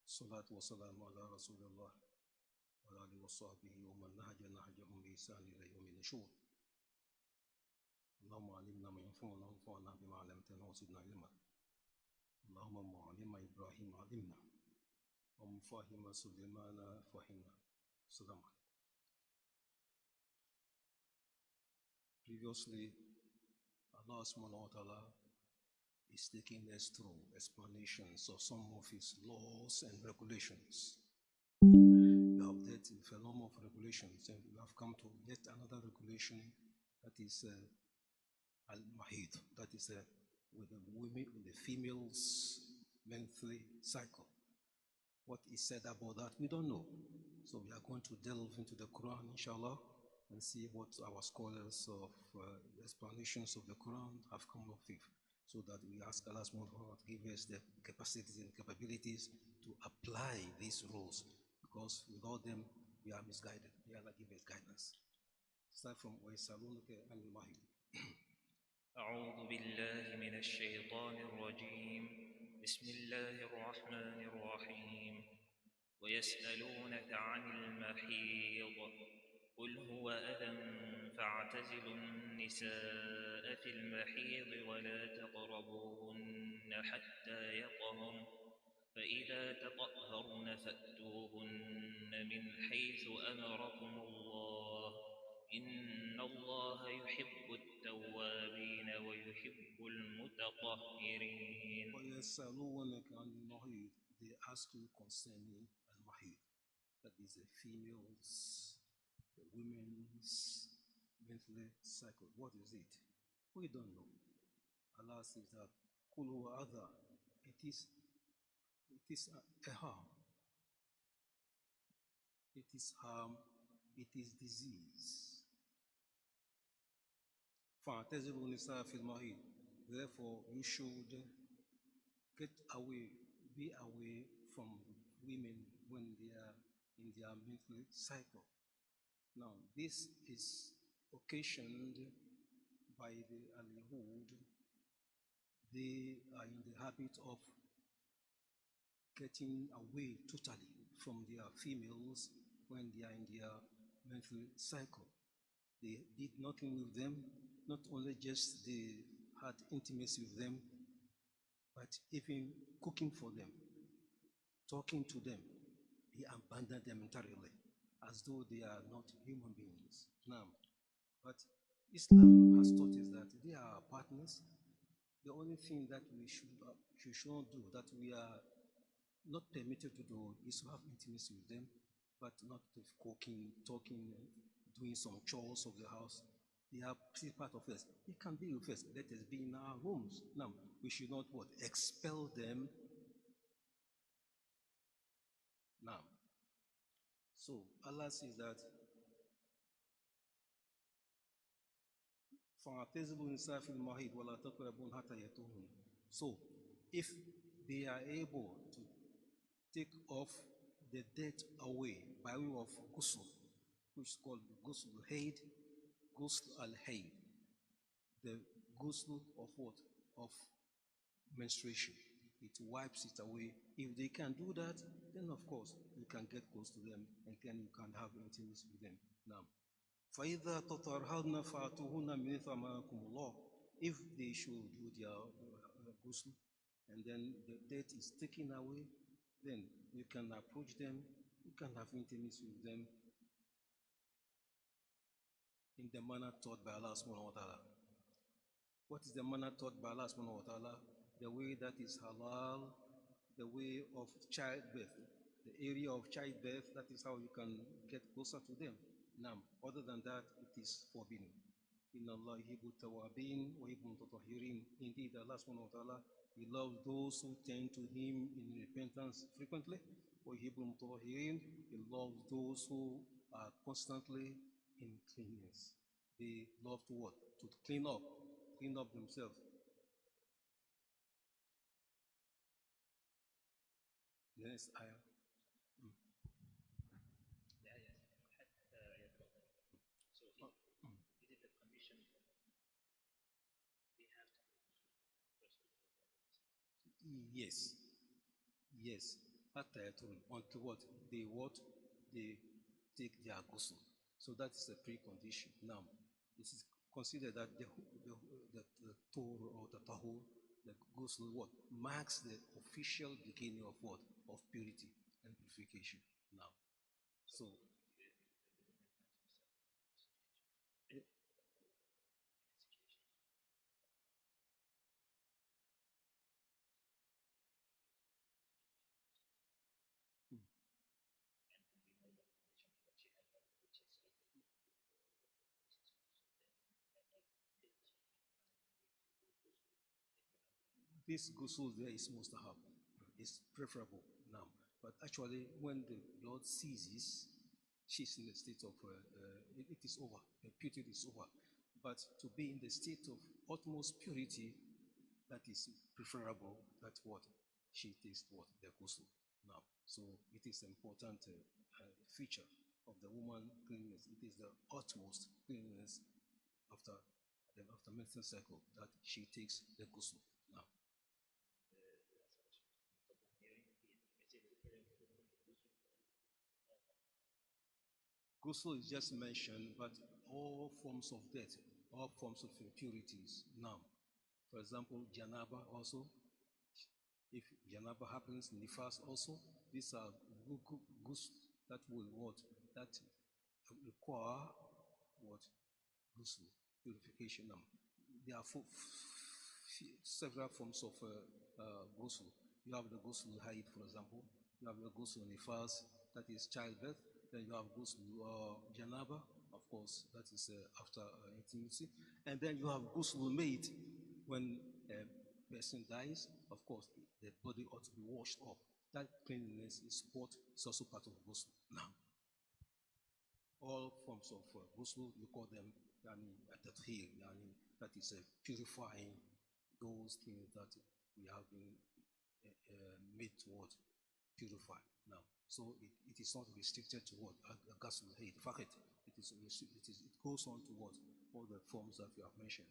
الصلاة والسلام على رسول الله وعلى آله وصحبه ومن نهجهم بإحسان إلى يوم النشور. اللهم علمنا ما ينفعنا وانفعنا بما علمتنا وزدنا علما. اللهم معلم إبراهيم علمنا ومفاهم سليمان فهمنا. السلام عليكم. Previously, Allah subhanahu wa ta'ala is taking us through explanations of some of His laws and regulations. We have dealt with a number of regulations, and we have come to yet another regulation, that is al-mahid, that is with the women, with the females' monthly cycle. What is said about that, we don't know. So we are going to delve into the Quran, inshallah, and see what our scholars of explanations of the Quran have come up with, so that we ask Allah subhanahu wa ta'ala to give us the capacities and capabilities to apply these rules, because without them we are misguided. May Allah give us guidance. Start from وَيَسْأَلُونَكَ عَنِ الْمَحِيضِ. أعوذ بالله من الشيطان الرجيم. بسم الله الرحمن الرحيم. ويسألونك عن المحيض قل هو أذى فاعتزلوا النساء في المحيض ولا تقربوهن حتى يطهرن فإذا تطهرن فأتوهن من حيث أمركم الله إن الله يحب التوابين ويحب المتطهرين. وَيَسْأَلُونَكَ عَنِ الْمَحِيضِ. They ask you concerning al-mahid, that is the females, the women's monthly cycle. What is it? We don't know. Allah says that قُلْ هُوَ أَذًى. It is a harm. It is harm. It is disease. فَاعْتَزِلُوا النِّسَاءَ فِي الْمَحِيضِ. Therefore, you should get away, be away from women when they are in their monthly cycle. Now, this is occasioned by the al-Yahud. They are in the habit of getting away totally from their females when they are in their monthly cycle. They did nothing with them, not only just they had intimacy with them, but even cooking for them, talking to them. He abandoned them entirely, as though they are not human beings. Now, but Islam has taught us that they are our partners. The only thing that we should not do, that we are not permitted to do, is to have intimacy with them, but not with cooking, talking, doing some chores of the house. They are still part of us. They can be with us. Let us be in our homes. Now, we should not what? Expel them. Now, so Allah says that so if they are able to take off the debt away by way of ghusl, which is called ghusl al-hayd, ghusl al-hayd, the ghusl of what? Of menstruation. It wipes it away. If they can do that, then of course you can get close to them and then you can have intimacy with them. Now, فَإِذَا تَطَهَّرْنَ فَأْتُوهُنَّ مِنْ حَيْثُ أَمَرَكُمُ اللَّهُ. If they should do their ghusl and then the debt is taken away, then you can approach them, you can have intimacy with them in the manner taught by Allah subhanahu wa ta'ala. What is the manner taught by Allah subhanahu wa ta'ala? The way that is halal, the way of childbirth, the area of childbirth, that is how you can get closer to them. Now, other than that, it is forbidden. Inna Allah yuhibbu tawabin wa yuhibbu mutatahhirin. Indeed, Allah subhanahu wa ta'ala, He loves those who turn to Him in repentance frequently. Wa yuhibbu mutatahhirin. He loves those who are constantly in cleanness. They love to what? To clean up themselves. Next ayah. Yes. until what? They take their ghusl. So that is a precondition. Now, it is considered that the Torah or the tahur, the ghusl, what? Marks the official beginning of what? Of purity and purification. Now, so this ghusl there is mustahab, it's preferable now. But actually, when the blood ceases, she's in the state of, it is over, the purity is over. But to be in the state of utmost purity, that is preferable. That's what she takes what the ghusl now. So it is an important feature of the woman cleanliness. It is the utmost cleanliness after after menstrual cycle that she takes the ghusl now. Ghusl is just mentioned, but all forms of death, all forms of impurities. Now, for example, janaba also. If janaba happens, nifas also. These are ghusl that will what? That require what? Ghusl, purification. Now, there are several forms of ghusl. You have the ghusl haid, for example. You have the ghusl nifas, that is childbirth. Then you have ghusl janaba, of course, that is after intimacy. And then you have ghusl made when a person dies. Of course, the body ought to be washed up. That cleanliness is what is also part of ghusl. Now, all forms of ghusl, we call them tathir, that is purifying those things that we have been made to what? Purify. Now, so it is not restricted to what? Ghusl haid. It goes on to what? All the forms that we have mentioned.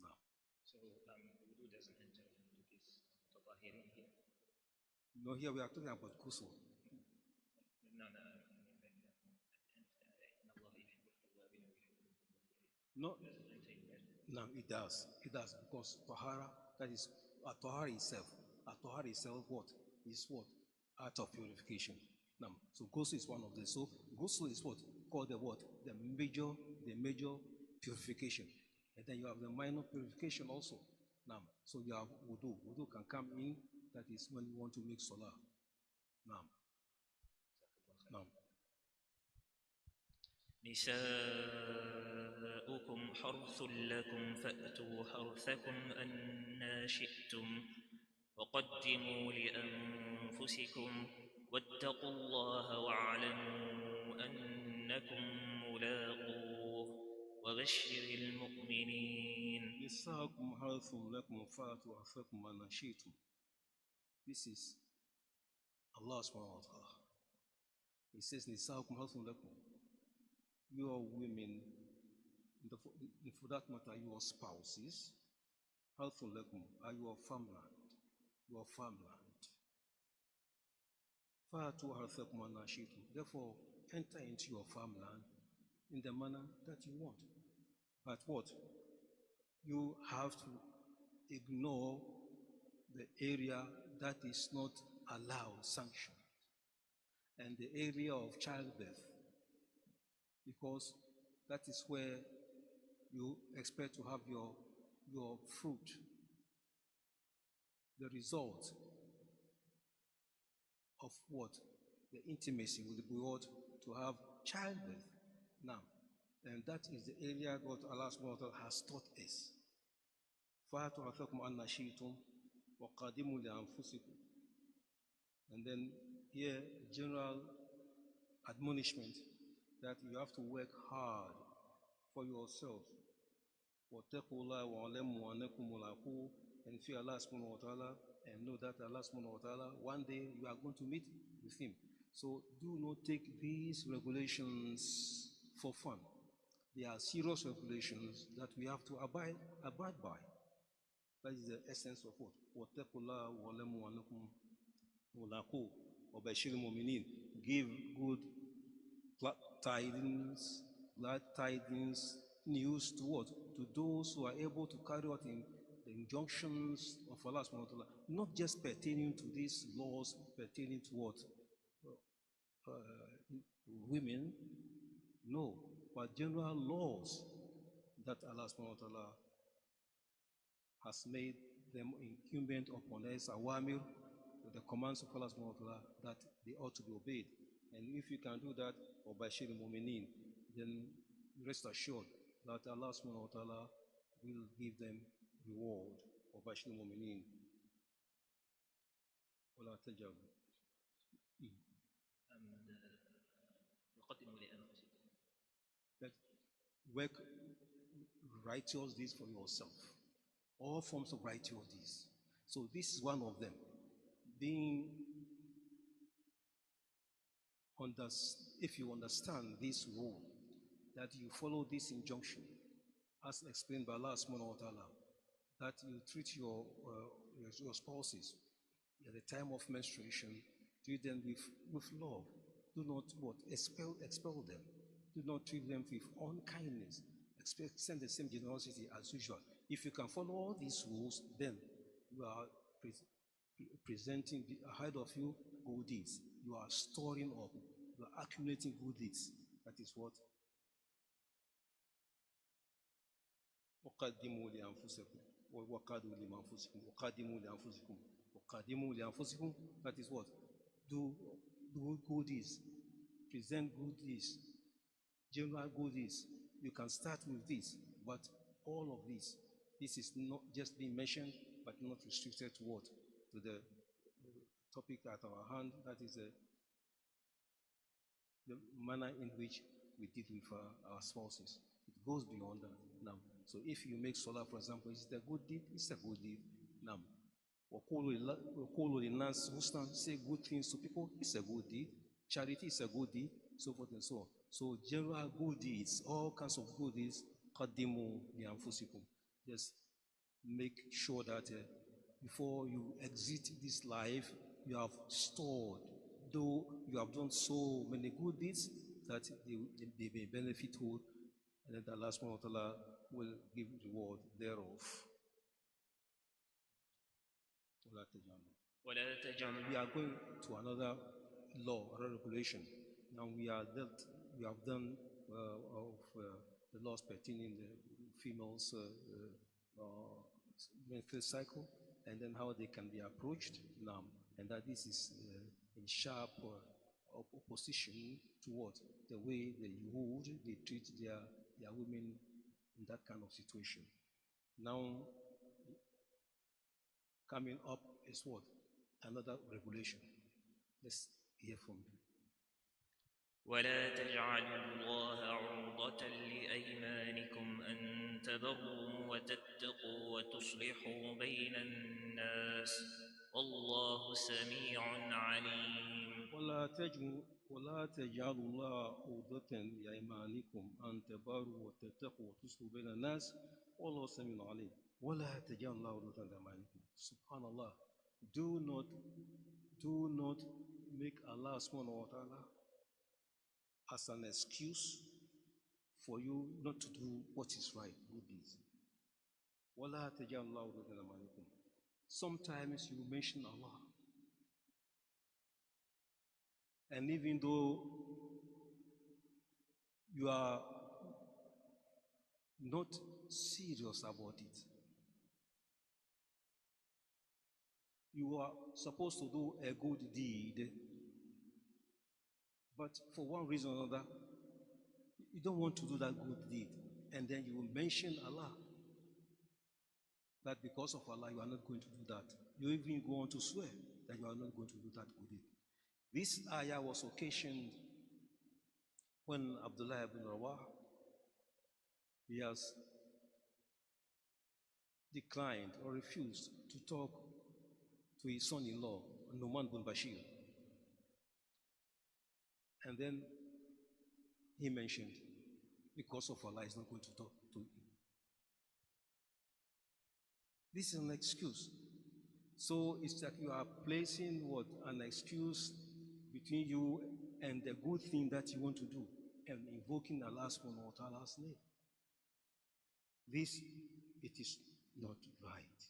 Now. So wudu doesn't enter into this tatahiri here? No, here we are talking about ghusl. No, no, it does. It does, because tahara, that is, tahara itself, what? Is what? Art of purification. Now, so ghusl is one of them. So ghusl is what? Called the what? The major purification. And then you have the minor purification also. Now, so you have wudu. Wudu can come in, that is when you want to make salah. Now. Now. نساؤكم حرث لكم فأتوا حرثكم أنى شئتم وقدموا لأنفسكم واتقوا الله واعلموا أنكم ملاقوه وبشر المؤمنين. نساؤكم حرث لكم فأتوا حرثكم أنى شئتم. This is Allah subhanahu wa ta'ala. He says, نساؤكم حرث لكم. Your women, for that matter, your spouses, harthun lakum, are your farmland. Your farmland. Fa'atu harthakum anna shi'tum. Therefore, enter into your farmland in the manner that you want. But what? You have to ignore the area that is not allowed, sanctioned, and the area of childbirth, because that is where you expect to have your fruit. The result of what? The intimacy will be what? To have childbirth. Now, and that is the area God Allah subhanahu wa ta'ala has taught us. فَاتُوا حَرْثَكُمْ أَنَّ شِئْتُمْ وَقَدِّمُوا لِأَنفُسِكُمْ. And then here, general admonishment that you have to work hard for yourself. وَاتَّقُوا اللَّهَ وَاعْلَمُوا أَنَّكُمْ مُلَاقُوهُ. And fear Allah subhanahu wa ta'ala, and know that Allah subhanahu wa ta'ala, one day you are going to meet with Him. So do not take these regulations for fun. They are serious regulations that we have to abide by. That is the essence of what? وَاتَّقُوا اللَّهَ وَاعْلَمُوا أَنَّكُمْ مُلَاقُوهُ. Or Bashir Mu'minin, give good glad tidings, news to what? To those who are able to carry out in the injunctions of Allah subhanahu wa ta'ala, not just pertaining to these laws, pertaining to what? Women, no, but general laws that Allah subhanahu wa ta'ala has made them incumbent upon us, awamir, the commands of Allah subhanahu wa ta'ala, that they ought to be obeyed. And if you can do that, or Bashir Mu'minin, then rest assured that Allah subhanahu wa ta'ala will give them reward. Or Bashir Mu'minin. ولا تجعلوا وقدموا لأنفسكم. That work righteous deeds for yourself. All forms of righteous deeds. So this is one of them. If you understand this rule, that you follow this injunction, as explained by Allah subhanahu wa ta'ala, that you treat your spouses at the time of menstruation, treat them with love. Do not expel them. Do not treat them with unkindness. Send the same generosity as usual. If you can follow all these rules, then you are presenting ahead of you good deeds. You are storing up, you are accumulating good deeds. That is what. وقدموا لأنفسكم وقدموا لأنفسكم وقدموا لأنفسكم وقدموا لأنفسكم. That is what. Do good deeds. Present good deeds. General good deeds. You can start with this, but all of this is not just being mentioned, but not restricted to what? To the topic at our hand, that is the manner in which we deal with our spouses. It goes beyond that. Now, so if you make salah, for example, is it a good deed? It's a good deed. Now, say good things to people, it's a good deed. Charity is a good deed, so forth and so on. So general good deeds, all kinds of good deeds, qaddimu li anfusikum. Just make sure that before you exit this life, you have stored, though you have done so many good deeds, that they may benefit you, and that Allah subhanahu wa ta'ala will give reward thereof. We are going to another law, another regulation. Now we have done of the laws pertaining the females' menstrual cycle, and then how they can be approached now, and that this is in sharp opposition to what the way they treat their women in that kind of situation. Now, coming up is what? Another regulation. Let's hear from you. ولا تجعلوا الله عرضة لأيمانكم أن تبروا وتتقوا وتصلحوا بين الناس والله سميع عليم. ولا تجعلوا الله عرضة لأيمانكم أن تبروا وتتقوا وتصلحوا بين الناس والله سميع عليم. ولا تجعلوا الله عرضة لأيمانكم. Subhanallah. Do not make Allah subhanahu wa ta'ala as an excuse for you not to do what is right, good deeds. وَلَا تَجَعَلُ اللَّهُ عُرْضَةً لِأَيْمَانِكُمْ. Sometimes you mention Allah, and even though you are not serious about it, you are supposed to do a good deed, but for one reason or another, you don't want to do that good deed, and then you will mention Allah, that because of Allah you are not going to do that. You even go on to swear that you are not going to do that good deed. This ayah was occasioned when Abdullah ibn Rawah, he has declined or refused to talk to his son-in-law, Numan bin Bashir. And then he mentioned, because of Allah, he's not going to talk to him. This is an excuse. So it's like you are placing what? An excuse between you and the good thing that you want to do and invoking Allah subhanahu wa ta'ala's name. This, it is not right.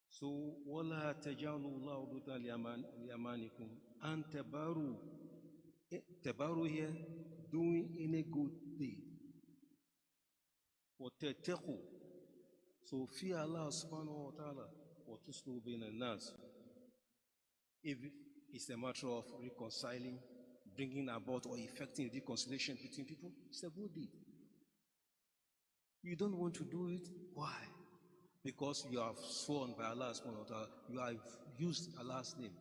So, وَلَا تَجَعَلُوا اللَّهُ عُرْضَةً لِأَيْمَانِكُمْ أَن تَبَرُّوا. Tabaru here, doing any good deed. وَتَتَّقُوا. So fear Allah subhanahu wa ta'ala. وَتُصْلُوا بَيْنَ النَّاسِ. If it's a matter of reconciling, bringing about or effecting reconciliation between people, it's a good deed. You don't want to do it, why? Because you have sworn by Allah subhanahu wa ta'ala, you have used Allah's name.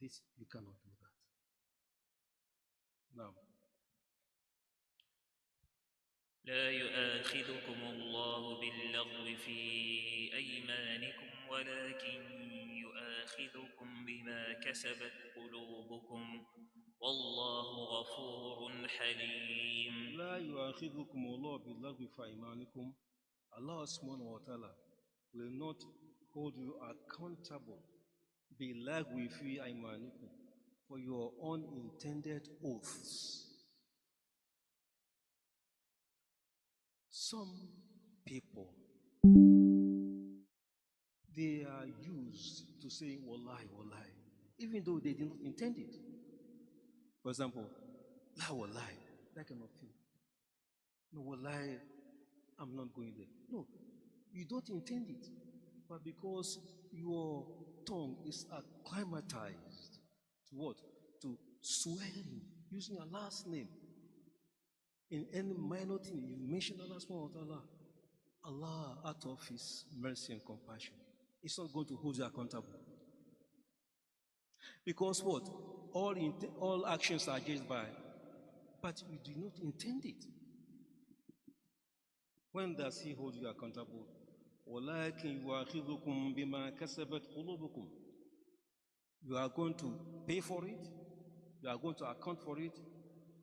This, you cannot do that. Now, لا يؤاخذكم الله باللغو في أيمانكم ولكن يؤاخذكم بما كسبت قلوبكم والله غفور حليم. لا يؤاخذكم الله باللغو في أيمانكم. Allah subhanahu wa ta'ala will not hold you accountable باللغو في أيمانكم for your unintended oaths. Some people, they are used to saying wallahi, wallahi, even though they did not intend it. For example, la wallahi, that kind of thing. No, wallahi, I'm not going there. No, you don't intend it. But because your tongue is acclimatized to what? To swearing, using Allah's name. In any minor thing, you mention Allah subhanahu wa ta'ala, Allah, out of His mercy and compassion, is not going to hold you accountable. Because what? All actions are judged by, but you do not intend it. When does He hold you accountable? وَلَكِنْ يُؤَاخِذُكُمْ بِمَا كَسَبَتْ قُلُوبُكُمْ. You are going to pay for it. You are going to account for it,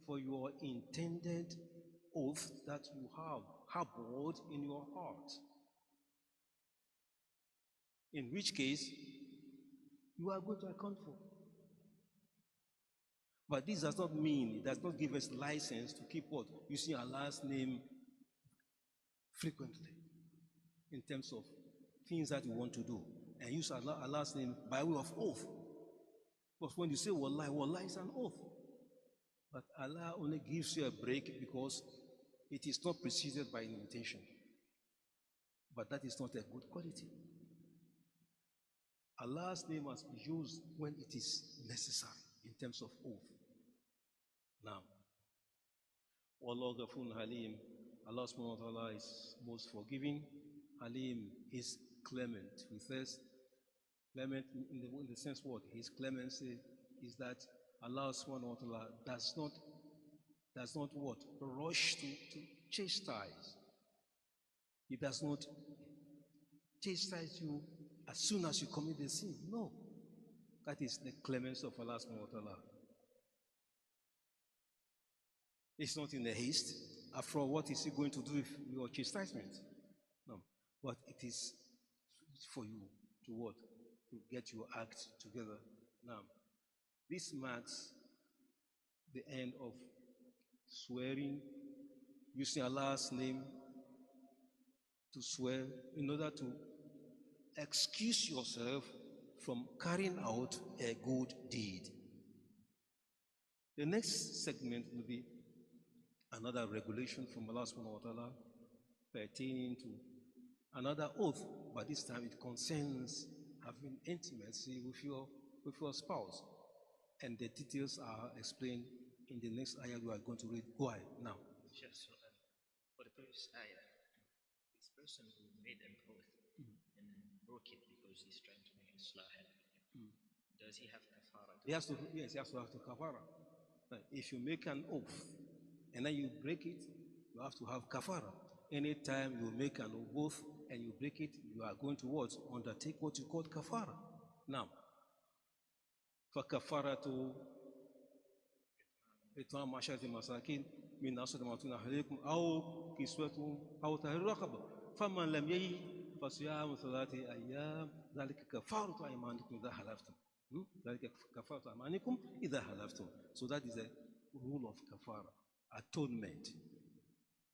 for your intended oath that you have harbored in your heart. In which case, you are going to account for. But this does not mean, it does not give us license to keep what? Using Allah's name frequently in terms of things that you want to do. And use Allah's name by way of oath. But when you say wallahi, wallahi is an oath. But Allah only gives you a break because it is not preceded by an intention. But that is not a good quality. Allah's name must be used when it is necessary in terms of oath. Now, Wallahu Ghafurun Halim, Allah subhanahu wa ta'ala is most forgiving. Halim is clement with us. Clement in the sense what? His clemency is that Allah subhanahu wa ta'ala does not what? Rush to chastise. He does not chastise you as soon as you commit the sin. No. That is the clemency of Allah subhanahu wa ta'ala. It's not in a haste. After all, what is He going to do with your chastisement? No. But it is for you to what? To get your act together. Now, this marks the end of swearing, using Allah's name to swear in order to excuse yourself from carrying out a good deed. The next segment will be another regulation from Allah subhanahu wa ta'ala pertaining to another oath, but this time it concerns having intimacy with your spouse. And the details are explained in the next ayah we are going to read. Go ahead now. Just for the first ayah, this person who made an oath and broke it because he's trying to make islah, does he have kafara? Yes, he has to have to kafara. If you make an oath and then you break it, you have to have kafara. Anytime you make an oath and you break it, you are going to what? Undertake what you call kafara. Now, فكفارة إطعام 10 مساكين من أوسط ما تطعمون أهليكم أو كسوتهم أو تحرير رقبة فمن لم يجد فصيام 3 أيام ذلك كفارة أيمانكم إذا حلفتم. So that is the rule of kafara, atonement,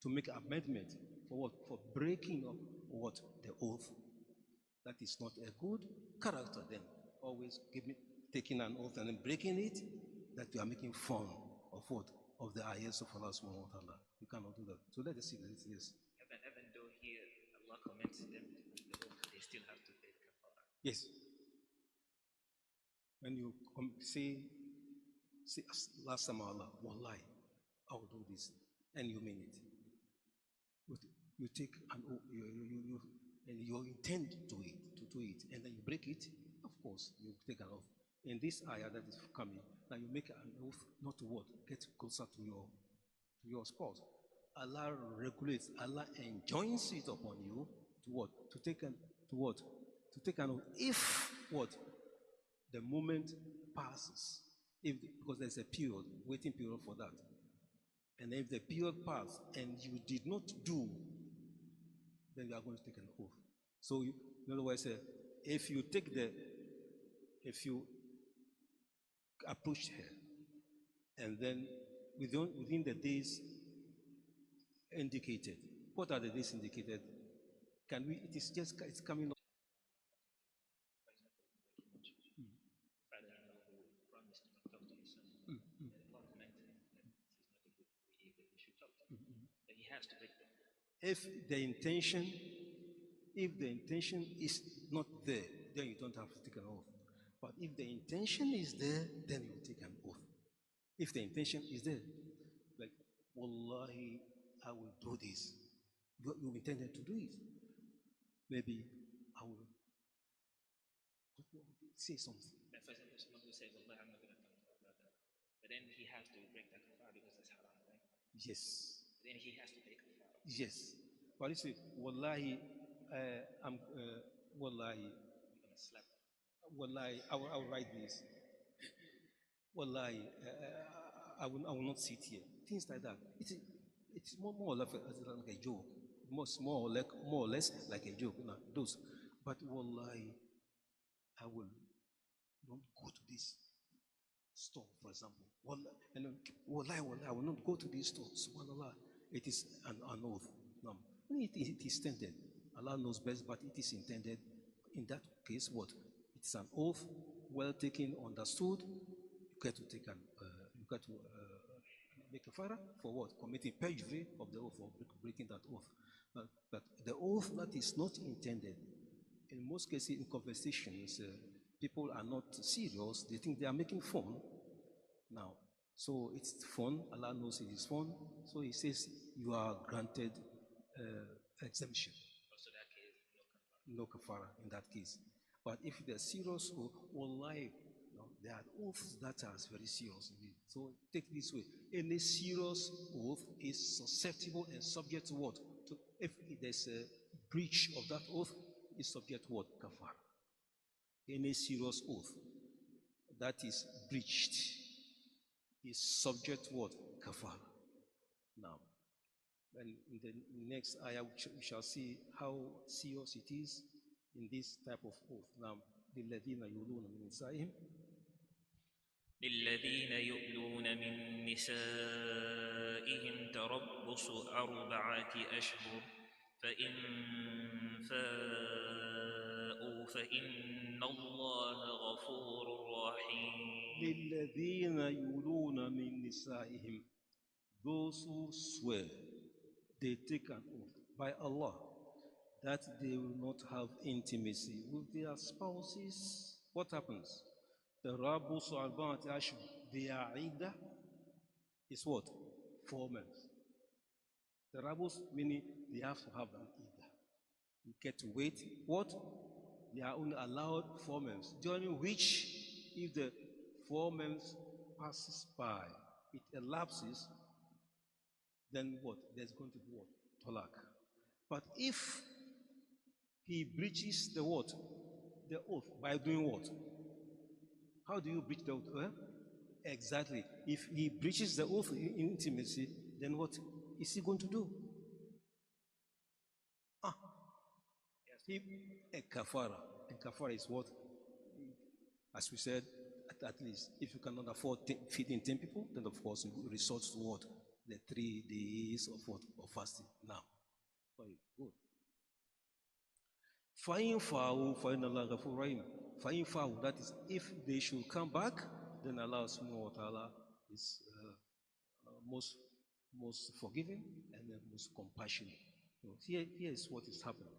to make amendment for what? For breaking of what? The oath. That is not a good character then. Always taking an oath and then breaking it, that you are making fun of what? Of the ayahs of Allah subhanahu wa ta'ala. You cannot do that. So let us see this. Yes. Even though here Allah commends them with the oath, they still have to pay kafara. Yes. When you say last time Allah, wallahi, I will do this, and you mean it. You take an oath, and you intend to do it, and then you break it, of course, you take an oath. In this ayah that is coming, now you make an oath not to what? Get closer to your spouse. Allah regulates, Allah enjoins it upon you to what? To take an oath. If what? The moment passes, because there's a period, waiting period for that. And if the period passes and you did not do, then you are going to take an oath. So, in other words, if you approach her, and then within the days indicated, what are the days indicated? It's coming up. If the intention is not there, then you don't have to take an oath. But if the intention is there, then you take an oath. If the intention is there, like, wallahi, I will do this. You intended to do it. Maybe I will say something. For example, someone who says, wallahi, I'm not going to talk about that. But then he has to break that kafara because it's haram, right? Yes. But then he has to pay kafara. Yes. But you say, wallahi, wallahi, You're going to slap. Wallahi, I will write this. Wallahi, I will not sit here. Things like that. It's more or less like a joke. More or less like a joke. No, those. But wallahi, I will not go to this store, for example. Wallahi, I will not go to this store. Subhanallah. It is an oath. No. It is intended. Allah knows best, but it is intended. In that case, what? It's an oath, well taken, understood. You get to make a kafara for what? Committing perjury of the oath, or breaking that oath. But the oath that is not intended, in most cases, in conversations, people are not serious. They think they are making fun. Now, so it's fun. Allah knows it is fun. So He says you are granted exemption. Also, that case, no kafara in that case. But if there's serious oath, wallahi, there are oaths that are very serious indeed. So take this way: any serious oath is susceptible and subject to what? If there's a breach of that oath, is subject to what? Kafara. Any serious oath that is breached is subject to what? Kafara. Now, and in the next ayah, we shall see how serious it is in this type of oath. Now, للذين يؤلون من نسائهم للذين يؤلون من نسائهم تربص 4 أشهر فإن فاءوا فإن الله غفور رحيم. للذين يؤلون من نسائهم, those who swear, they take an oath by Allah that they will not have intimacy with their spouses. What happens? The Rabbus Arba'at Ashur, their Iddah is what? 4 months. The Rabbus, meaning they have to have an Iddah. You get to wait. What? They are only allowed 4 months, during which, if the 4 months passes by, it elapses, then what? There's going to be what? Talaq. But if he breaches the what? The oath by doing what? How do you breach the oath? Exactly. If he breaches the oath in intimacy, then what is he going to do? A kafara. And kafara is what? As we said, at least, if you cannot afford feeding 10 people, then of course you resort to what? The 3 days of what? Of fasting. Now, very good. Fa'in fa'u fa'in Allah ghafur rahim. Fa'in fa'u, that is, if they should come back, then Allah subhanahu wa ta'ala is most forgiving and then most compassionate. So here is what is happening.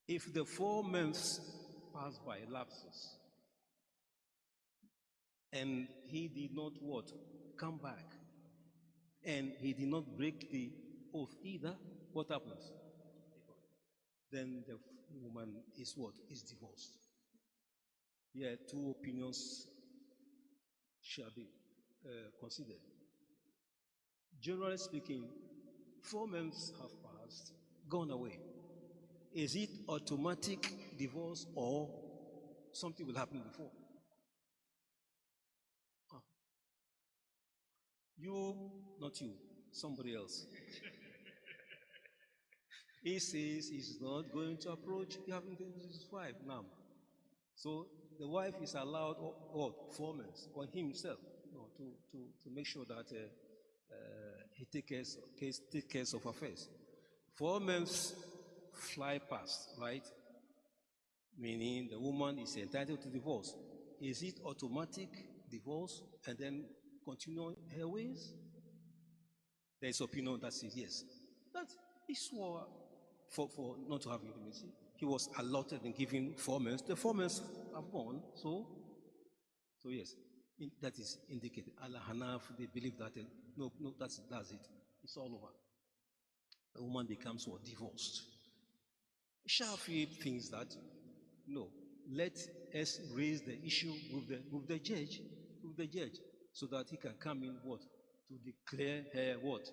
If the 4 months pass by lapses, and he did not what? Come back, and he did not break the oath either, what happens? Then the woman is what? Is divorced. Here, 2 opinions shall be considered. Generally speaking, 4 months have passed, gone away. Is it automatic divorce or something will happen before? You, not you, somebody else. He says he's not going to approach having his wife now. So the wife is allowed 4 months on himself to make sure that he takes care of affairs. 4 months fly past, right? Meaning the woman is entitled to divorce. Is it automatic divorce and then continue her ways? There is opinion that says yes. That he swore for not to have intimacy. He was allotted and given 4 months. The 4 months have gone, so yes, that is indicated. Allah Hanaf, they believe that no, that's it. It's all over. The woman becomes divorced. Shafi thinks that no, let us raise the issue with the judge, so that he can come in to declare her divorce.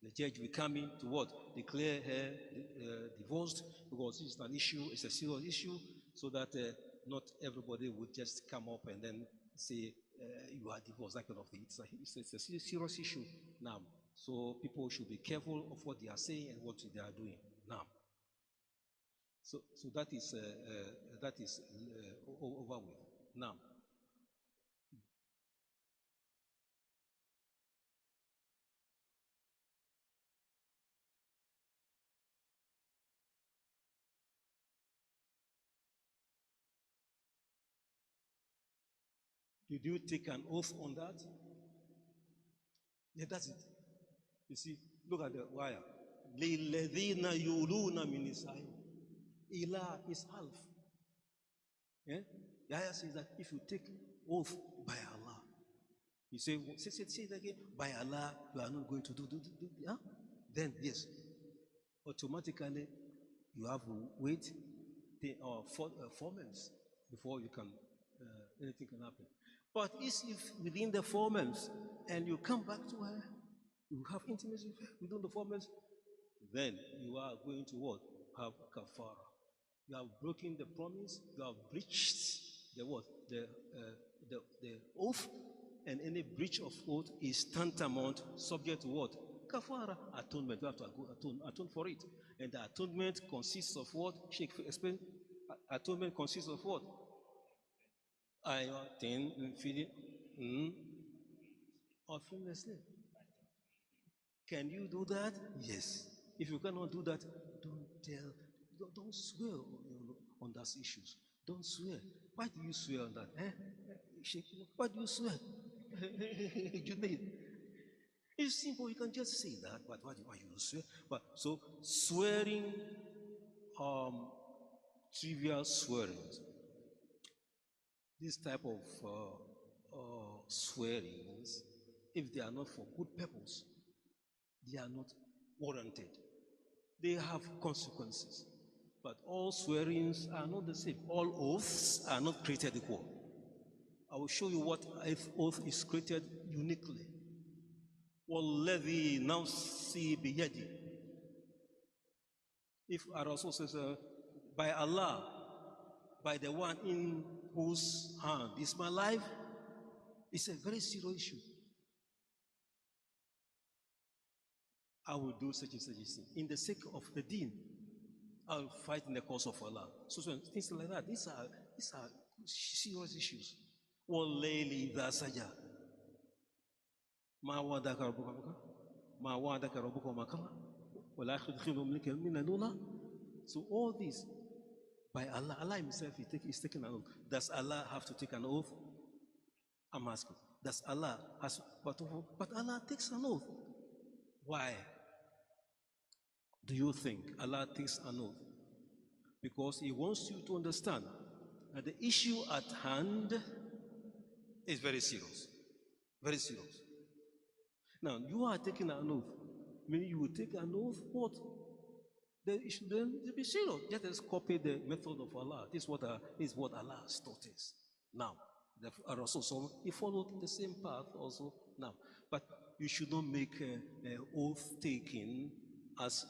The judge will come in to declare her divorced, because it's an issue, it's a serious issue, so that not everybody would just come up and then say you are divorced, that kind of thing. It's a serious issue now. So people should be careful of what they are saying and what they are doing now. So that is over with now. Did you take an oath on that? Yeah, that's it. You see, look at the wire. لِلَّذِينَ يُولُونَ مِنْ نِسَائِهِمْ. Ilah is half. Yeah? The ayah says that if you take oath by Allah, you say it again, by Allah, you are not going to do. Yeah? Then yes, automatically you have to wait 4 months before you can anything can happen. But if within the 4 months and you come back to her, you have intimacy within the 4 months, then you are going to have kafara. You have broken the promise, you have breached the oath, and any breach of oath is tantamount, subject to kafara, atonement. You have to atone for it. And the atonement consists of what? Shaykh explain. Atonement consists of what? Feeding or fearlessly. Can you do that? Yes. If you cannot do that, don't swear on those issues. Don't swear. Why do you swear on that? Why do you swear? It's simple, you can just say that, but why you swear? But so swearing, trivial swearings, this type of swearings, if they are not for good purpose, they are not warranted. They have consequences. But all swearings are not the same. All oaths are not created equal. I will show you what oath is created uniquely. وَالَّذِي نَفْسِي بِيَدِي. If our Rasul says, by Allah, by the one in whose hand is my life, it's a very serious issue. I will do such and such a thing in the sake of the deen. I'll fight in the cause of Allah. So things like that. These are serious issues. وَاللَّيْلِ إِذَا سَجَى مَا وَعَدَكَ رَبُّكَ مَا وَعَدَكَ رَبُّكَ وَمَا قَلَى وَالْآخِرَةُ خَيْرٌ مِنَ الْأُولَى. So all these, by Allah, Allah himself is taking an oath. Does Allah have to take an oath? I'm asking. Does Allah has, but Allah takes an oath. Why do you think Allah takes an oath? Because He wants you to understand that the issue at hand is very serious. Very serious. Now, you are taking an oath. Meaning you will take an oath, what? Then it should then be serious. Just copy the method of Allah. This is what Allah has taught us. Now, the Rasul, he followed the same path also now. But you should not make oath taking as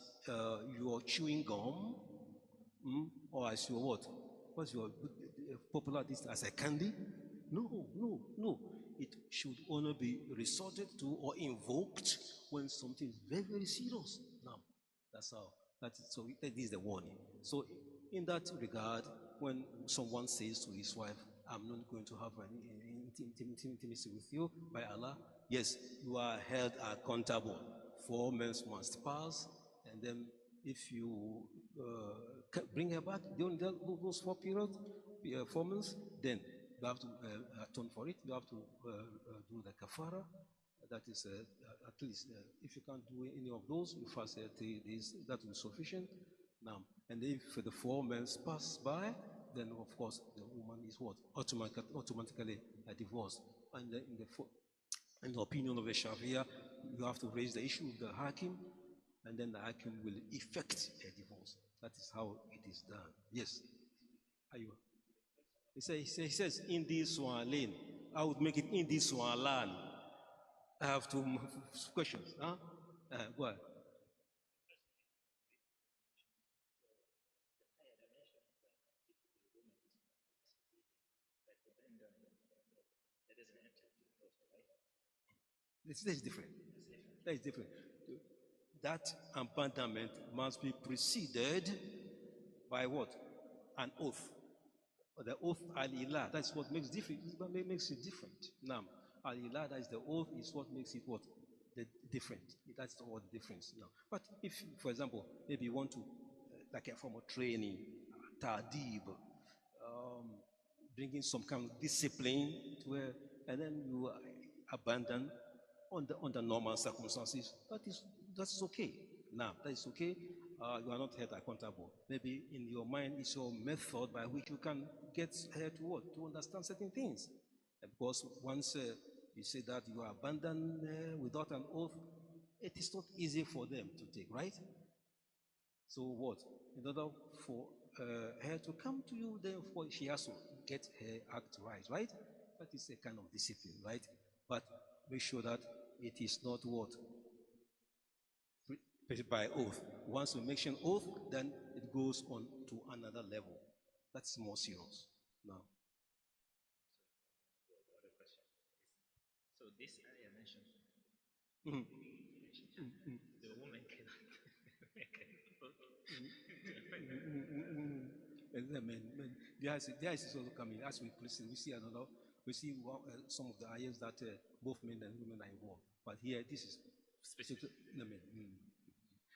your chewing gum, or as your what? What's your popular thing as a candy? No. It should only be resorted to or invoked when something is very, very serious. Now, that's how. So that is the warning. So in that regard, when someone says to his wife, I'm not going to have any intimacy with you, by Allah, yes, you are held accountable. 4 months must pass, and then if you bring her back during those 4 months, then you have to atone for it. You have to do the kafara. That is at least if you can't do any of those, you fast 3 days. That will be sufficient. Now, and if the 4 months pass by, then of course the woman is what automatically divorced. And in the opinion of the Sharia, you have to raise the issue with the Hakim, and then the Hakim will effect a divorce. That is how it is done. Yes. Aywa. He says, in this one lane, I would make it in this one land. I have 2 questions. Huh? Go ahead. That is different. That is different. That abandonment must be preceded by what? An oath. Or the oath al-ilah. That's what makes it different. Now, al-ilah, that is the oath, is what makes it what? The different. That's what the difference now. But if, for example, maybe you want to, like a form of training, ta'dib, bringing some kind of discipline to where, and then you abandon under normal circumstances, that's okay. Now, that is okay. You are not held accountable. Maybe in your mind is your method by which you can get her to what? To understand certain things. Because once you say that you are abandoned without an oath, it is not easy for them to take, right? So what? In order for her to come to you, therefore she has to get her act right? That is a kind of discipline, right? But make sure that it is not what? By oath. Once you mention oath, then it goes on to another level. That's more serious. Now. So this ayah mentioned Mm-hmm. the woman cannot make an oath. The ayahs is also coming. As we proceed, we see some of the ayahs that both men and women are involved. But here, this is specific. The men.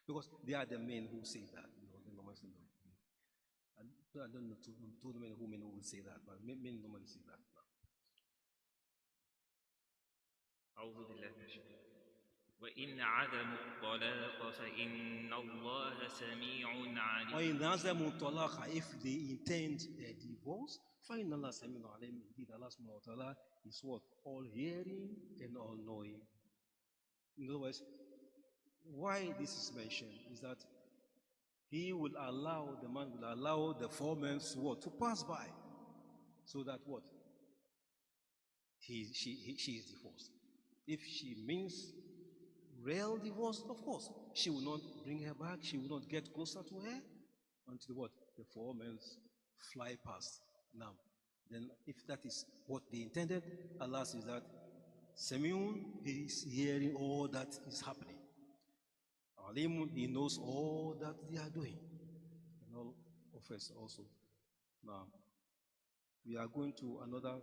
Because they are the men who say that. The normal say that. I don't know to the men who will say that, but men normally say that. أعوذ بالله من الشيطان وإن عدموا الطلاق فإن الله سميع عليم. وإن عزموا الطلاق, if they intend a divorce, فإن الله سميع عليم. Indeed, Allah subhanahu wa ta'ala is what? All hearing and all knowing. In other words, why this is mentioned is that the man will allow the 4 months to pass by, so that what? She is divorced. If she means real divorce, of course, she will not bring her back, she will not get closer to her until what? The 4 months fly past. Now, then if that is what they intended, Allah says that Samiun, he is hearing all that is happening. Alimun, he knows all that they are doing. first also. Now, we are going to another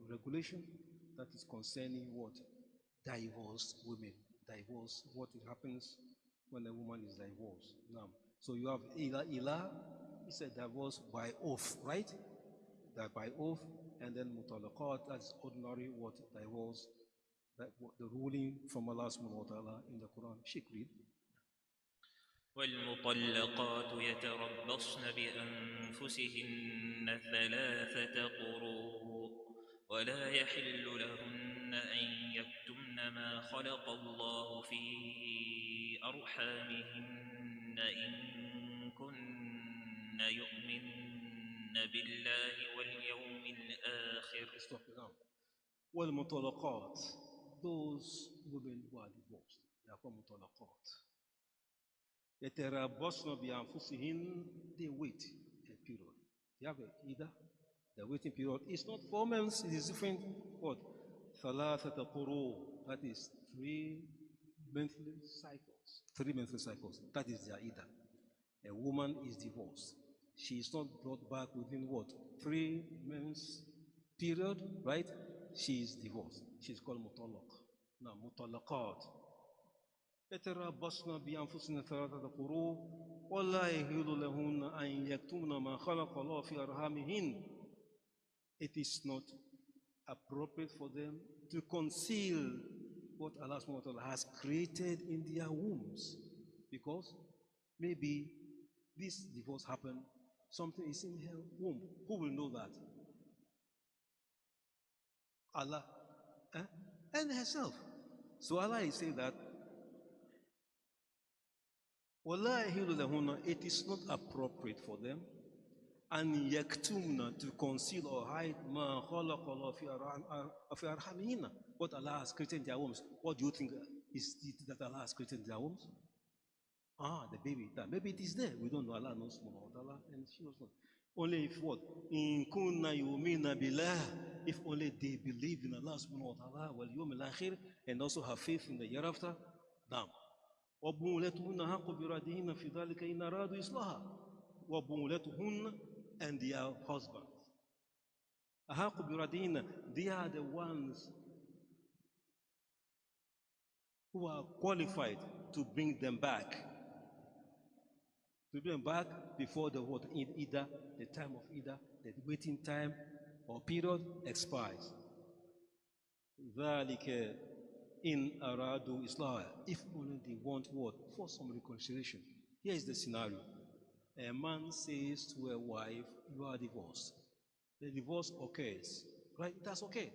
regulation that is concerning what? Divorced women. Divorce, what happens when a woman is divorced. Now, so you have ila, it's a divorce by oath, right? That by oath, and then mutalaqat, that's ordinary what divorce, that the ruling from Allah subhanahu wa ta'ala in the Quran. Sheikh, read. والمطلقات يتربصن بأنفسهن ثلاثة قروء ولا يحل لهن أن يكتمن ما خلق الله في أرحامهن إن كن يؤمن بالله واليوم الآخر. Stop it now. والمطلقات, those women who are divorced, they are called mutalaqat. يتربصن بأنفسهن, they wait a period. They have either the waiting period is not 4 months, it is different. What? ثلاثة قروء, that is 3 monthly cycles. 3 monthly cycles, that is their either. A woman is divorced. She is not brought back within what? 3 months period, right? She is divorced. She is called mutallaq. Now, mutallaqat. يتربصن بأنفسهن ثلاثة قروء ولا يحل لهن أن يكتمن ما خلق الله في أرحامهن. It is not appropriate for them to conceal what Allah subhanahu wa ta'ala has created in their wombs, because maybe this divorce happened, something is in her womb. Who will know that? Allah and herself. So Allah is saying that it is not appropriate for them and yaktumna, to conceal or hide ma khalaqallahu fi arhamihinna, what Allah has created in their wombs. What do you think is it that Allah has created in their wombs? The baby. That maybe it is there. We don't know. Allah knows more. And she was not. Only if what? In kunna yu'mina billah, if only they believe in Allah subhanahu wa ta'ala wal yawm al-akhir, and also have faith in the year after. Now, وَبُولَتُهُنَّ حَقُّ بِرَادِهِنَّ فِي ذَلِكَ إِنْ أَرَادُوا إِصْلَاحًا. وَبُولَتُهُنَّ, and their husbands. أَحَقُّ بِرَادِهِنَّ, they are the ones who are qualified to bring them back. To bring them back before the what? Either the time of either the waiting time or period expires. ذَلِكَ in aradu islah, if only they want what? For some reconciliation. Here is the scenario. A man says to a wife, you are divorced. The divorce occurs, right? That's okay.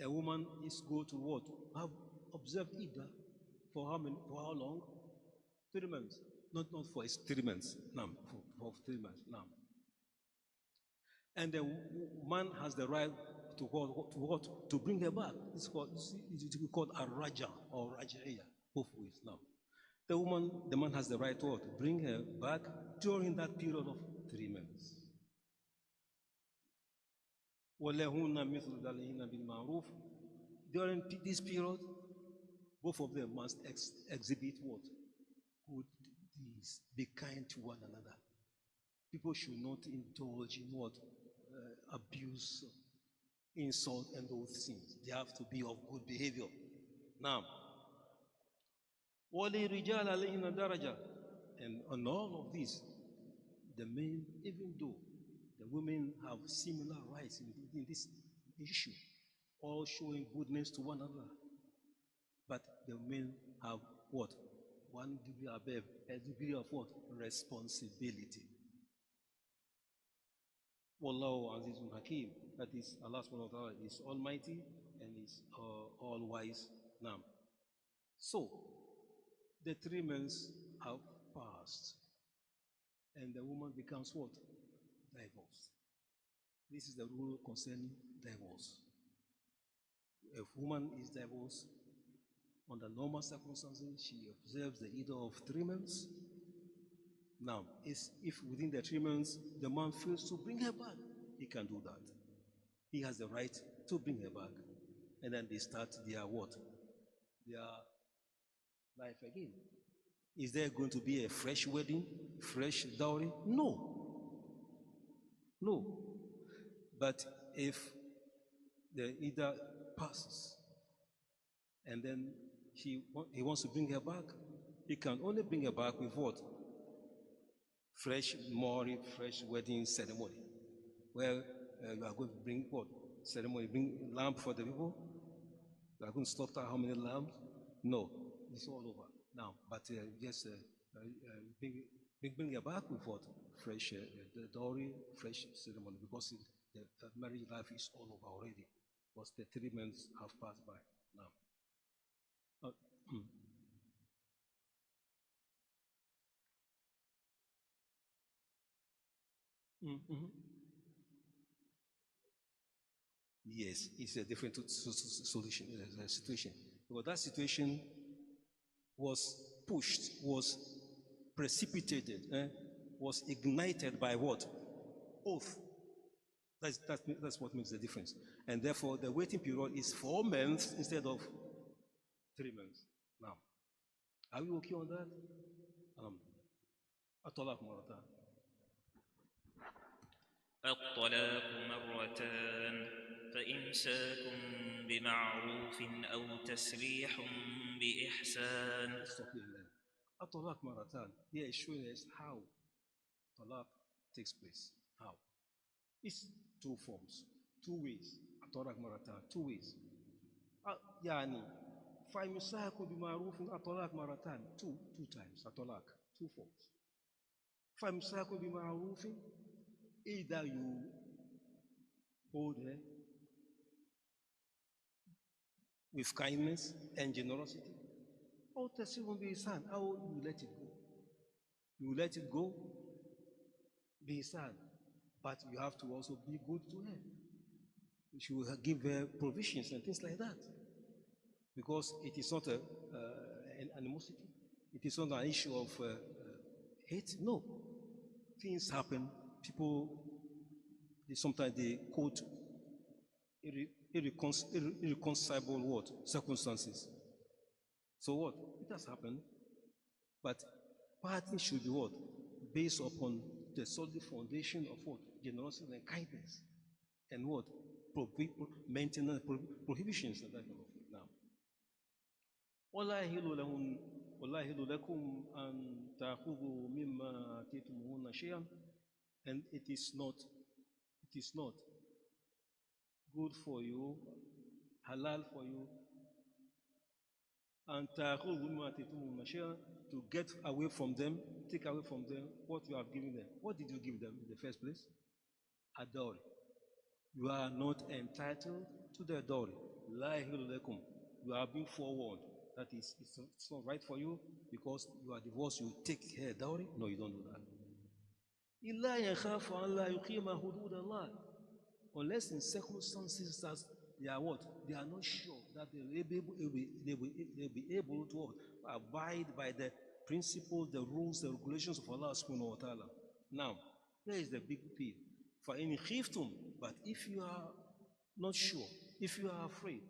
A woman is go to what? Have observed Ida for how many? For how long? 3 months. Not for 3 months. No, for 3 months. No. And the man has the right to what? To bring her back. It's called a raja or raja'iyah, both ways now. The man has the right to bring her back during that period of 3 months. وَلَهُنَّ مِثْلُ ذَلِكَ بِالْمَعْرُوفِ. During this period, both of them must exhibit what? Good deeds. Be kind to one another. People should not indulge in what? Abuse, insult, and those things. They have to be of good behavior. Now, وَلِرِجَالَ عَلَيْهِنَّ دَرَجَةٌ. And on all of this, the men, even though the women have similar rights in this issue, all showing goodness to one another, but the men have what? One degree above, a degree of what? Responsibility. Wallahu Azizun Hakim. That is, Allah subhanahu wa ta'ala is almighty and is all wise. Now, so the 3 months have passed, and the woman becomes what? Divorced. This is the rule concerning divorce. If woman is divorced, under normal circumstances, she observes the Eid of 3 months. Now, if within the 3 months the man fails to bring her back, he can do that. He has the right to bring her back. And then they start their what? Their life again. Is there going to be a fresh wedding, fresh dowry? No. No. But if the either passes and then he wants to bring her back, he can only bring her back with what? Fresh marriage, fresh wedding ceremony. Well, you are going to bring what? Ceremony, bring lamb for the people? You are going to slaughter how many lambs? No, it's all over now. But just bring her back with what? Fresh the dowry, fresh ceremony, because the marriage life is all over already. Because the 3 months have passed by now. Mm-hmm. Yes, it's a different solution, situation. Because that situation was pushed, was precipitated, was ignited by what? Oath. That's what makes the difference. And therefore, the waiting period is 4 months instead of 3 months. Now, are we okay on that? الطلاق مرتان. الطلاق مرتان فإمساك بمعروف أو تسريح بإحسان. الطلاق مرتان. Here is showing us how talaq takes place. How? It's 2 forms, 2 ways. الطلاق مرتان, 2 ways. يعني فإمساك بمعروف الطلاق مرتان, 2 times. الطلاق, 2 forms. فإمساك بمعروف, either you hold her with kindness and generosity, or تسريح بإحسان, or you let it go. You let it go, be sad, but you have to also be good to her. You should give her provisions and things like that, because it is not an animosity. It is not an issue of hate. No, things happen. People, sometimes they quote irreconcilable what? Circumstances. So what? It has happened. But parting should be what? Based upon the solid foundation of what? Generosity and kindness. And what? Maintenance, prohibitions and that kind of thing. Now, ولا يحل لكم أن تأخذوا مما آتيتموهن شيئا, and it is not good for you, halal for you, and to get away from them, take away from them what you have given them. What did you give them in the first place? A dowry. You are not entitled to the dowry. You are being forewarned that it's not right for you because you are divorced, you take her dowry. No, you don't do that. Unless in circumstances that they are what? They are not sure that they will be able to abide by the principles, the rules, the regulations of Allah subhanahu wa ta'ala. Now, here is the big deal. فَإِنْ خِفْتُمْ, but if you are not sure, if you are afraid,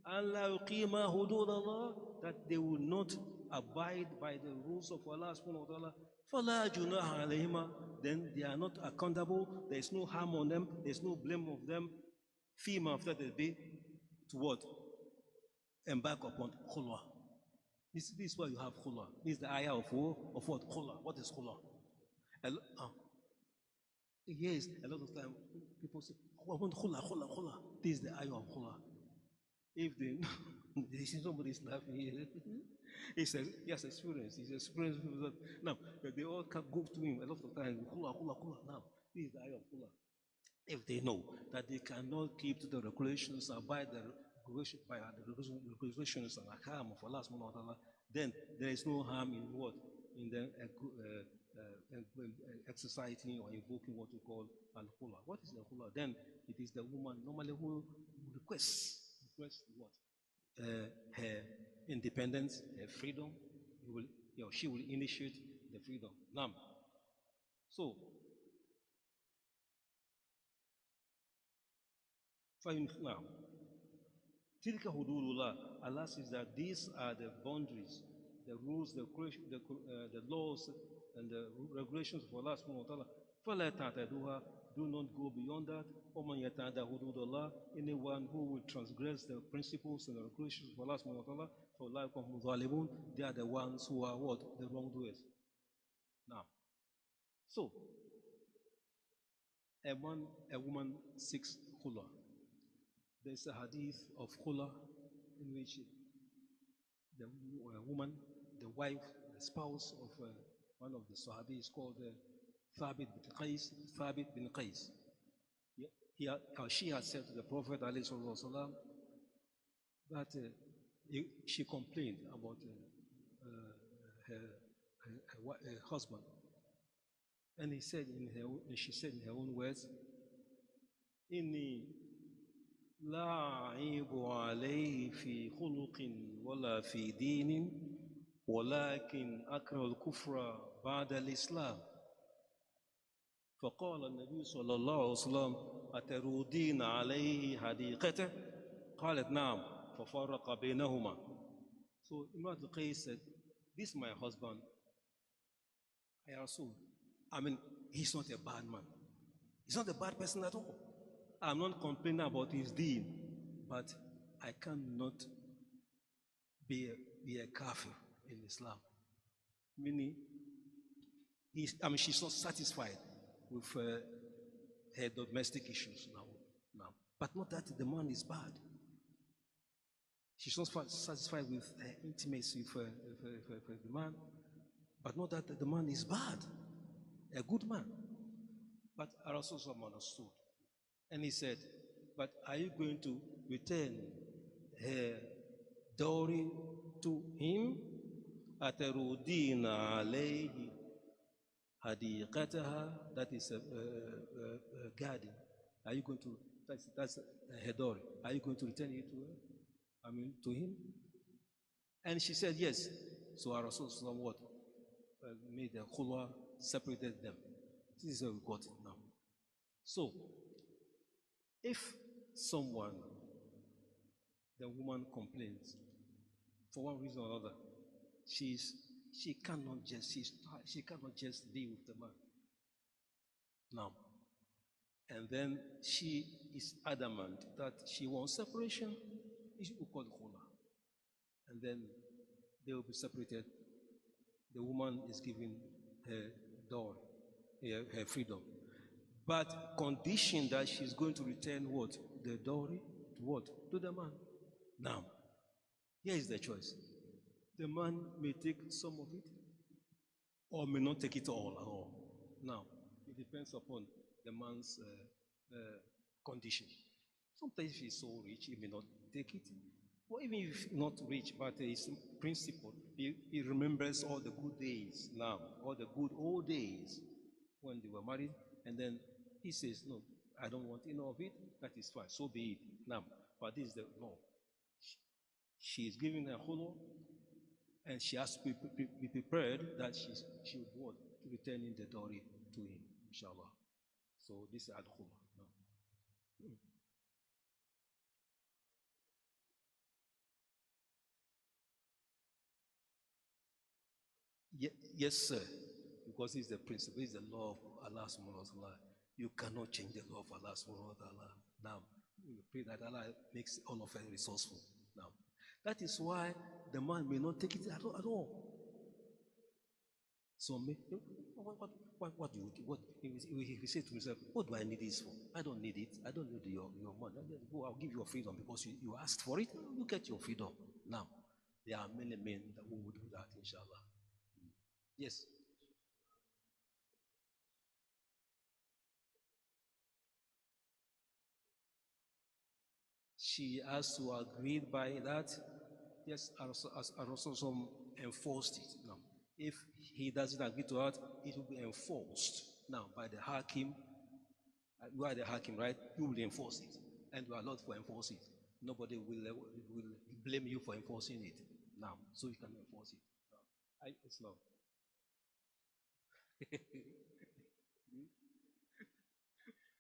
أَلَّا يُقِيمَ حُدُودَ اللَّهِ, that they will not abide by the rules of Allah subhanahu wa ta'ala, فَلَا جُنَاحَ عَلَيْهِمَا, then they are not accountable, there is no harm on them, there is no blame of them, فِيمَا after the day, to what? Embark upon khulwa. This is why you have khulwa. This is the ayah of what? Khulwa. What is khulwa? Yes, a lot of time people say, oh, I want khulwa. This is the ayah of khulwa. If they they see somebody is laughing here, he says, yes, experience. He's experienced that. Now, they all can go to him a lot of times, khulwa. Now, this is the ayah of khulwa. If they know that they cannot keep to the regulations, abide by the regulations and ahkam of Allah subhanahu wa ta'ala, then there is no harm in what? In them exercising or invoking what we call al-khula. What is al-khula? Then it is the woman normally who requests what? Her independence, her freedom. She will initiate the freedom. Now, so now, tilka hududullah, Allah says that these are the boundaries, the rules, the laws, and the regulations of Allah subhanahu wa ta'ala. فَلَا تَعْتَدُوهَا. Do not go beyond that. وَمَنْ يَتَعْدَ حُدُودَ اللَّهِ. Anyone who will transgress the principles and the regulations of Allah subhanahu wa ta'ala, فَأُولَٰئِكَ هُمُ الظَّالِمُونَ. They are the ones who are what? The wrongdoers. Now, so, a woman seeks khula. There's a hadith of khula in which the woman, the wife, the spouse of one of the Sahabis called Thabit bin Qais. She had said to the Prophet ﷺ that she complained about her husband. And she said in her own words, Inni la aibu alayhi fi khuluqin wala fi dinin walakin akra al-kufra ba'da al-islam. فقال النبي صلى الله عليه وسلم أترودين عليه حديقته قالت نعم ففرق بينهما. So Imran al-Qais said, this is my husband. He's not a bad man. He's not a bad person at all. I'm not complaining about his deed, but I cannot be a kafir in Islam. Meaning, she's not satisfied with her domestic issues now. But not that the man is bad. She's not satisfied with her intimacy with the man, but not that the man is bad, a good man. But Rasulullah understood. And he said, but are you going to return her dowry to him? Atarudina alayhi hadiqataha, that is a garden. Are you going to, that's her dowry. Are you going to return it to her? To him? And she said yes. So our Rasulullah what? Made the khulwa, separated them. This is how we got it now. So, if someone, the woman complains, for one reason or another, she cannot just be with the man. Now, and then she is adamant that she wants separation, she will call khula. And then they will be separated. The woman is given her door, her freedom. But condition that she's going to return what? The dowry to what? To the man. Now, here is the choice. The man may take some of it or may not take it all at all. Now, it depends upon the man's condition. Sometimes if he's so rich, he may not take it. Or even if not rich, but his principle, he remembers all the good days now, all the good old days when they were married, and then he says, no, I don't want any of it, that is fine, so be it. Now, but this is the no. She is giving a khulu, and she has to be prepared that she would want to return in the dowry to him, inshallah. So this is al-khulu. No. Yes, sir. Because it's the principle, it's the law of Allah subhanahu wa ta'ala. You cannot change the law of Allah subhanahu wa ta'ala. Now, we pray that Allah makes all of us resourceful. Now, that is why the man may not take it at all. So, what do he say to himself, what do I need this for? I don't need it. I don't need your money. I'll give you your freedom because you asked for it. You get your freedom. Now, there are many men that will do that, inshallah. Yes. She has to agree by that. Yes, Rasul enforced it. Now, if he doesn't agree to that, it will be enforced. Now, by the Hakim, you are the Hakim, right? You will enforce it. And you are allowed to enforce it. Nobody will blame you for enforcing it. Now, so you can enforce it. Now, it's not.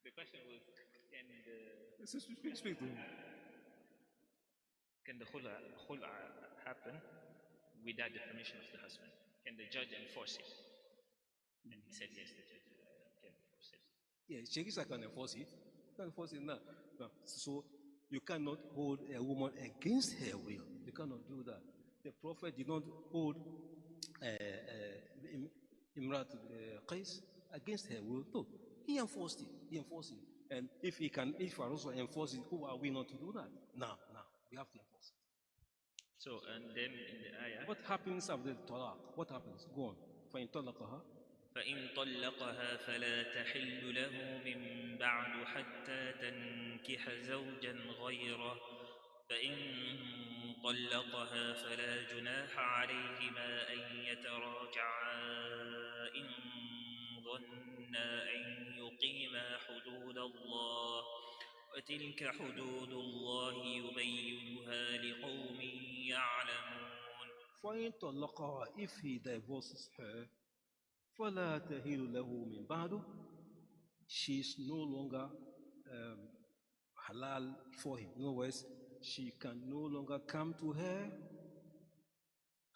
The question was, Speak to him. can the khula happen without the permission of the husband. Can the judge enforce it? And he said, yes, the judge can enforce it. Yeah, Shaykh can enforce it. Can enforce it now. No. So you cannot hold a woman against her will. You cannot do that. The Prophet did not hold Imrat Qais against her will. No, he enforced it. He enforced it. And if he can, if I also enforce it, who are we not to do that? Now, we have to enforce it. So, and then in the ayah, what happens after the talaq? What happens? Go on. فإن طلقها فإن طلقها فلا تحل له من بعد حتى تنكح زوجا غيره فإن طلقها فلا جناح عليهما أن يتراجعا إن ظنا أن يقيما حدود الله وتلك حدود الله يبينها لقوم يعلمون. فإن طلقها, if he divorces her, فلا تحل له من بعد, she is no longer halal for him. In other words, she can no longer come to her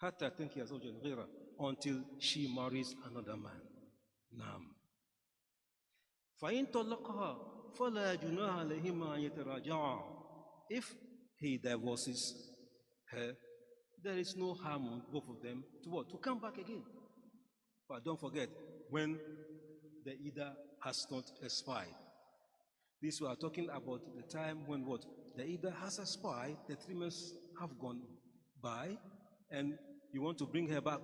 حتى تنكح زوجا غيره, until she marries another man. نعم. فإن طلقها فلا جناح عليهما أن يتراجعا. If he divorces her, there is no harm on both of them to what? To come back again. But don't forget, when the Ida has not expired. This we are talking about the time when what? The Ida has expired, the 3 months have gone by, and you want to bring her back.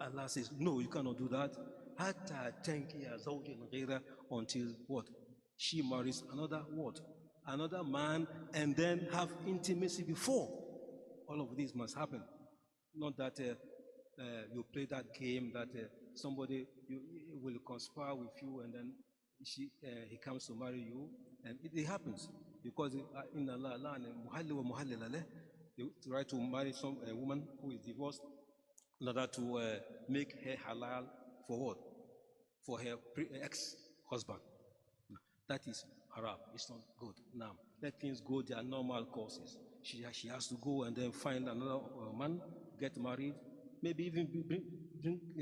Allah says, no, you cannot do that. Hatta tankiya zawjan ghayra, until what? She marries another what? Another man, and then have intimacy before. All of this must happen. Not that you play that game that somebody will conspire with you, and then he comes to marry you, and it happens because in Allah you try to marry a woman who is divorced in order to make her halal for what? For her ex-husband. That is haram. It's not good. Now, let things go their normal courses. She has to go and then find another man, get married, maybe even bring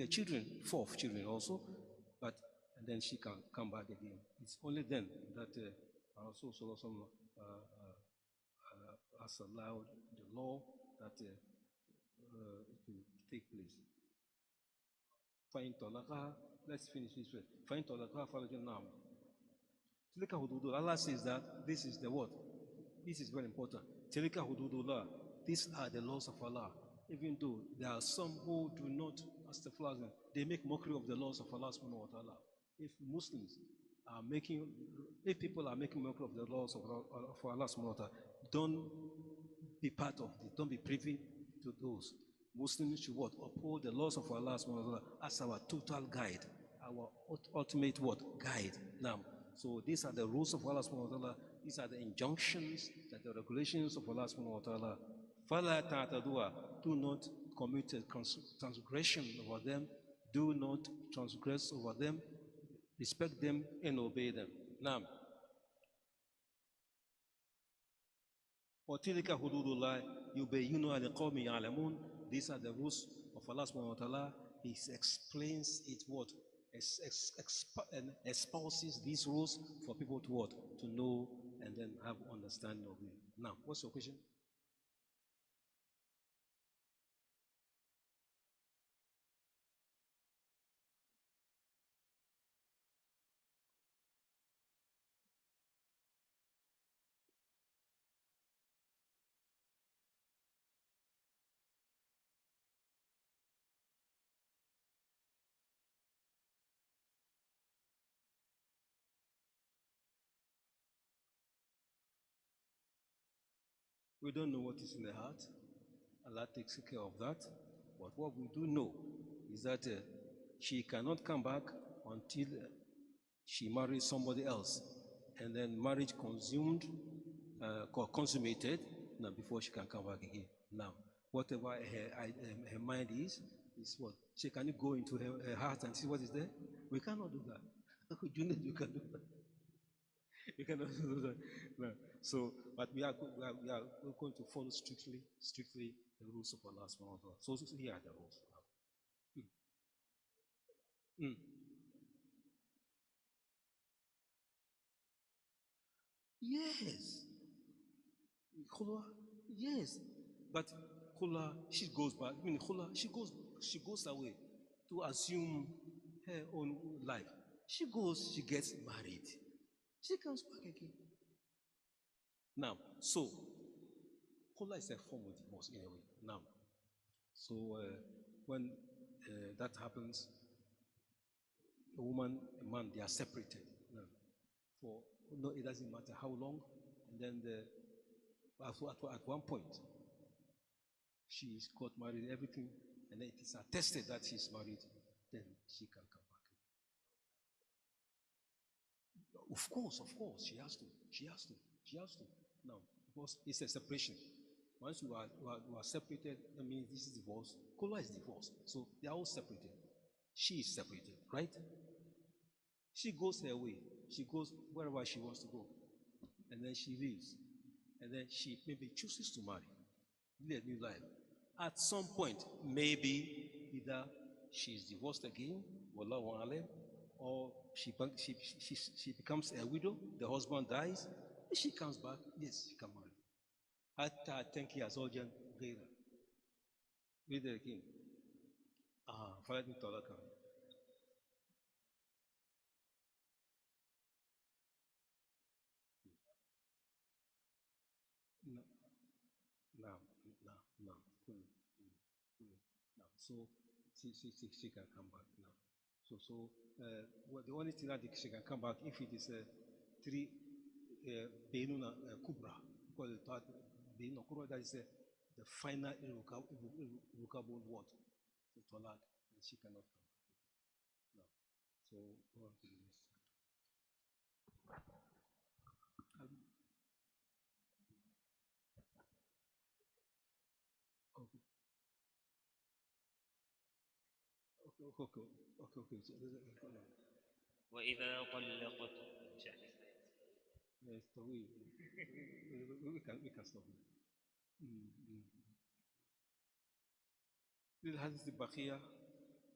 children, 4 children also, but and then she can come back again. It's only then that Rasul has allowed the law that it will take place. Let's finish this way. Allah says that this is the word. This is very important. These are the laws of Allah. Even though there are some who do not, they make mockery of the laws of Allah subhanahu wa ta'ala. If Muslims are making, if people are making mockery of the laws of Allah subhanahu wa ta'ala, don't be part of it. Don't be privy to those. Muslims should what? Uphold the laws of Allah subhanahu wa ta'ala as our total guide, our ultimate what? Guide. Now, so these are the rules of Allah subhanahu wa ta'ala. These are the injunctions, that the regulations of Allah subhanahu wa ta'ala. فَلَا تَعْتَدُوا, do not commit a transgression over them. Do not transgress over them. Respect them and obey them. Now, وَتِلْكَ حُدُودُ اللَّهِ يُبَيِّنُهَا لِقَوْمٍ يَعْلَمُونَ. These are the rules of Allah subhanahu wa ta'ala. He explains it what? And espouses these rules for people to what? To know and then have understanding of it. Now, what's your question? We don't know what is in the heart. Allah takes care of that. But what we do know is that she cannot come back until she marries somebody else. And then marriage consummated now before she can come back again. Now, whatever her mind is what? She can go into her heart and see what is there? We cannot do that. You can do that. You cannot do that. No. So, but we are going to follow strictly the rules of Allah subhanahu wa ta'ala. So here are the rules. Mm. Yes. Khula, yes. But Khula, she goes back. I mean, Khula, she goes away to assume her own life. She gets married. She comes back again. Now, so Khula is a form of divorce in a way. Now, so when that happens, a woman, a man, they are separated. Now, for no, it doesn't matter how long. And then at one point, she's got married, everything, and then it is attested that she's married, then she can come back. Of course, she has to. She has to. She has to. Now, because it's a separation. Once you are separated, that means this is divorce. Kola is divorced. So they are all separated. She is separated, right? She goes her way. She goes wherever she wants to go. And then she leaves. And then she maybe chooses to marry, live a new life. At some point, maybe either she's divorced again, wallahu alam, or she becomes a widow, the husband dies, she comes back, yes, she can marry. حتى تنكي زوجا غيره. Read it again. فلا طلاقا. No, no, no, no. No. So she can come back now. Well, the only thing that she can come back if it is three Benuna Kubra, because the third Benuna Kubra, that is the final irrevocable word, the Tolak, and she cannot come back. No. So go on to the next. Um, okay, okay. وإذا طلقت Yes, so we can stop now. للحديث البقية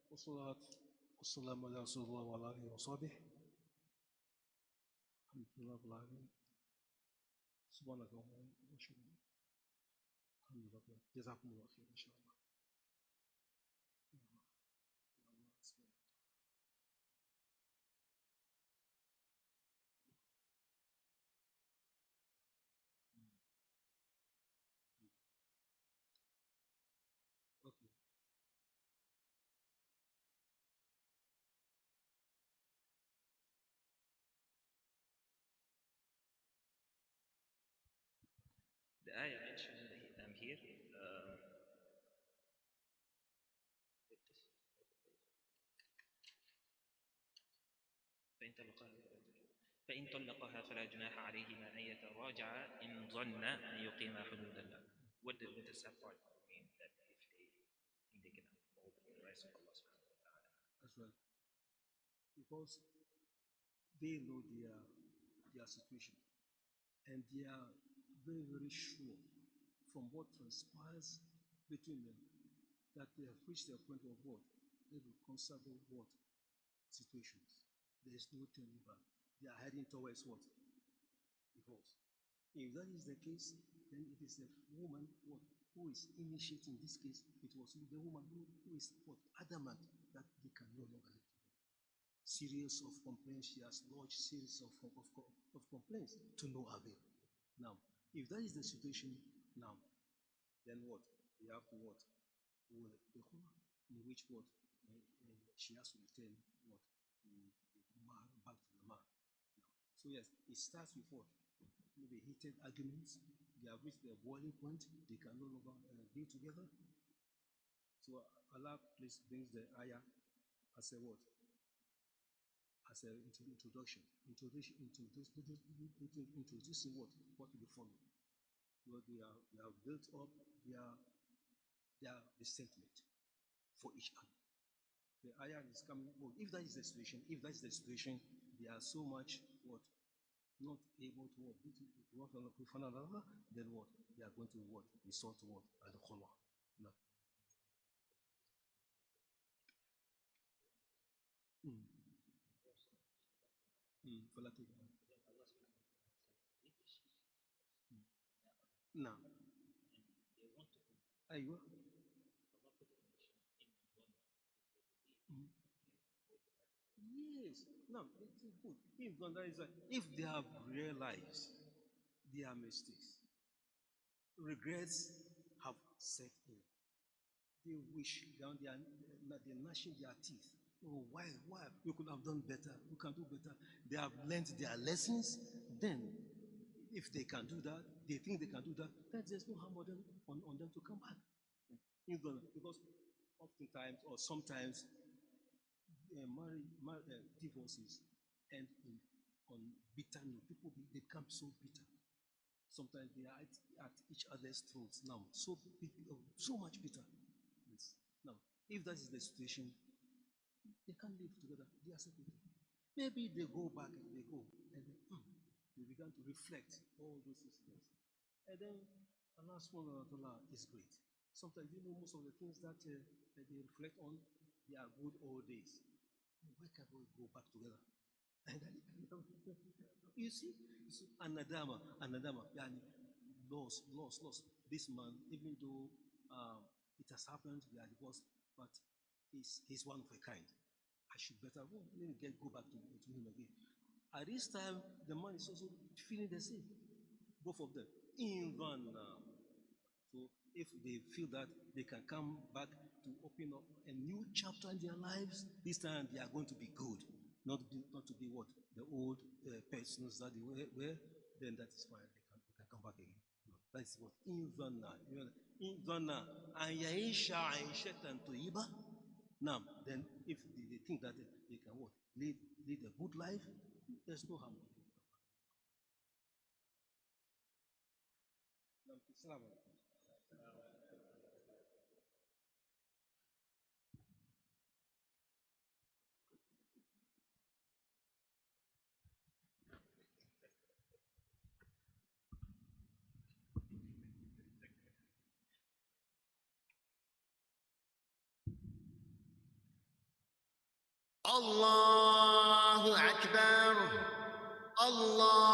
والصلاة والسلام على رسول الله وعلى آله وصحبه. الحمد لله رب العالمين. سبحانك اللهم وبحمدك. الحمد لله. جزاكم الله خير إن شاء الله. Okay. The ayah mentioned here. فإن طلقها فإن طلقها فلا جناح عليهما أن يتراجعا إن ظن أن يقيما حدود الله. What does that part mean? That if they think they can uphold the rights of Allah subhanahu wa ta'ala. As well. Because they know their situation. And they are very, very sure from what transpires between them that they have reached their point of what? Irreconcilable what? Situations. There is no turning back. They are heading towards what? Divorce. If that is the case, then it is the woman what, who is initiating this case. It was the woman who is what, adamant that they can no longer live together. Series of complaints. She has lodged series of complaints to no avail. Now, if that is the situation now, then what? We have to what? The in which what? She has to return what? The man back to the man. Now, so yes, it starts with what? Maybe heated arguments. They have reached their boiling point. They can no longer be together. So Allah please brings the ayah as a what? As an introduction. Introducing what? What will follow. Well, they have built up their resentment for each other. The ayah is coming. Well, if that is the situation, they are so much what not able to work with one another, then what? They are going to what? Resort to what? Al khulwa. No. Mm. Collateral. No. Aywa. Yes. No, it's good. If that is if they have realized their mistakes, regrets have set in. They wish down they're gnashing their teeth. Oh, why? We could have done better. We can do better. They have learned their lessons. Then, if they can do that, they think they can do that, then there's no harm on them to come back. Because oftentimes or sometimes divorces end on bitter note. They become so bitter. Sometimes they are at each other's throats now. So much bitter. Yes. Now, if that is the situation, they can't live together. They are separated. Maybe they go back and they go and they begin to reflect all those incidents. And then Allah subhanahu wa ta'ala is great. Sometimes you know most of the things that they reflect on, they are good old days. Why can't we go back together? You see, anadama, yani loss. This man, even though it has happened, we are divorced, but he's one of a kind. I should better go back to him again. At this time, the man is also feeling the same, both of them. Even so, if they feel that they can come back to open up a new chapter in their lives, this time they are going to be good, not to be what the old persons that they were. Then that is fine. They can come back again. No, that's what in Ghana, and Yaisha Aisha and Toiba. Now, then if they think that they can what lead a good life, there's no harm. الله أكبر الله